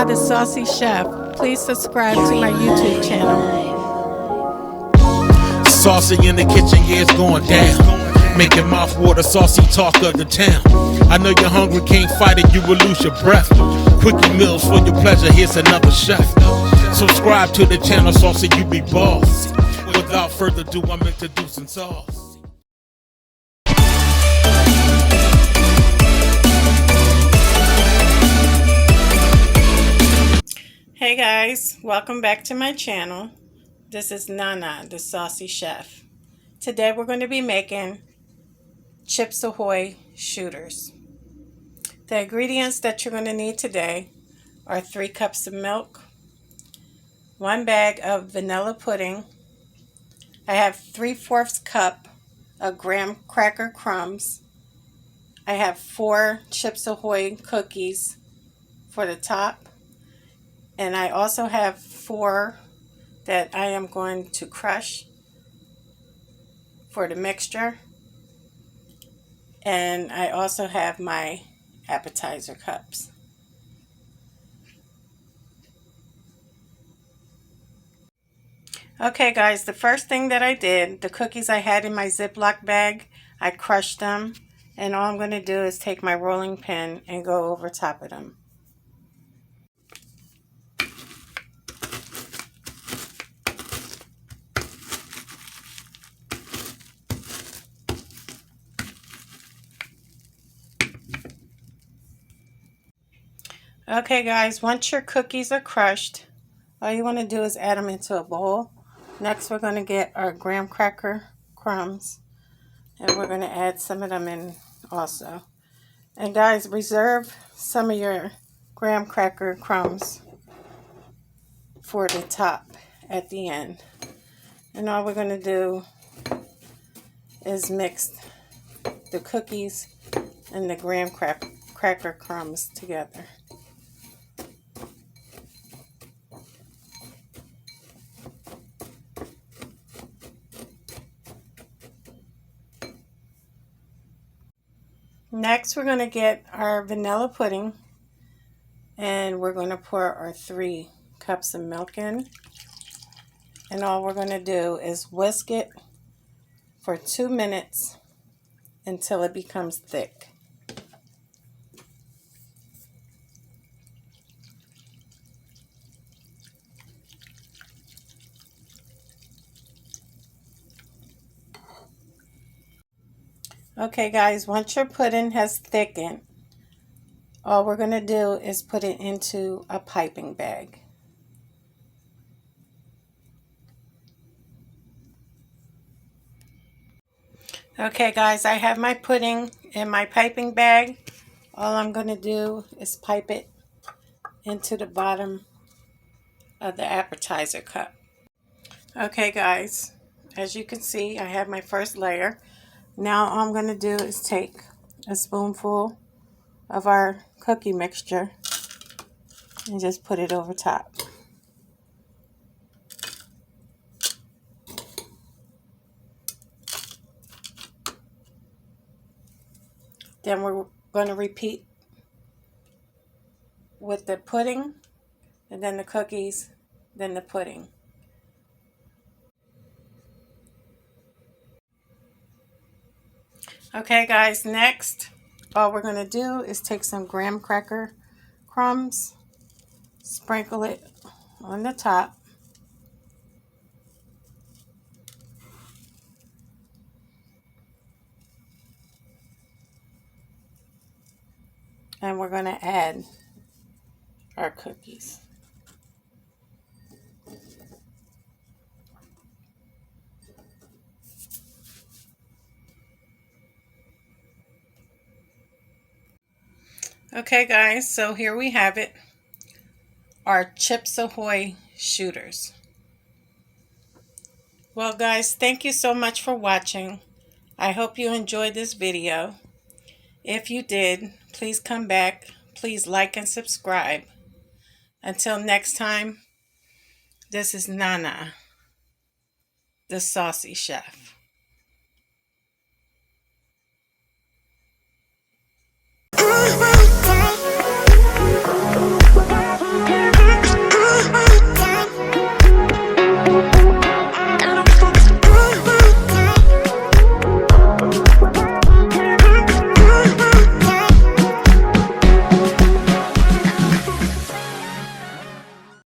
Nana the Saucy Chef. Please subscribe to my YouTube channel. Saucy in the kitchen, yeah, it's going down. Making mouthwater, saucy talk of the town. I know you're hungry, can't fight it, you will lose your breath. Quickie meals for your pleasure, here's another chef. Subscribe to the channel, Saucy, you be boss. Without further ado, I'm introducing sauce. Hey guys, welcome back to my channel. This is Nana the Saucy Chef. Today we're going to be making Chips Ahoy shooters. The ingredients that you're going to need today are 3 cups of milk, 1 bag of vanilla pudding. I have 3/4 cup of graham cracker crumbs. I have 4 Chips Ahoy cookies for the top. And I also have 4 that I am going to crush for the mixture. And I also have my appetizer cups. Okay guys, the first thing that I did, the cookies I had in my Ziploc bag, I crushed them. And all I'm going to do is take my rolling pin and go over top of them. Okay guys, once your cookies are crushed, all you want to do is add them into a bowl. Next we're going to get our graham cracker crumbs, and we're going to add some of them in also. And guys, reserve some of your graham cracker crumbs for the top at the end. And all we're going to do is mix the cookies and the graham cracker crumbs together. Next, we're going to get our vanilla pudding, and we're going to pour our 3 cups of milk in. And all we're going to do is whisk it for 2 minutes until it becomes thick. Okay guys, once your pudding has thickened, all we're going to do is put it into a piping bag. Okay guys, I have my pudding in my piping bag. All I'm going to do is pipe it into the bottom of the appetizer cup. Okay guys, as you can see, I have my first layer. Now all I'm going to do is take a spoonful of our cookie mixture and just put it over top. Then we're going to repeat with the pudding, and then the cookies, then the pudding. Okay guys, next all we're going to do is take some graham cracker crumbs, sprinkle it on the top, and we're going to add our cookies. Okay guys, so here we have it, our Chips Ahoy shooters. Well guys, thank you so much for watching. I hope you enjoyed this video. If you did, please come back. Please like and subscribe. Until next time, this is Nana, the Saucy Chef.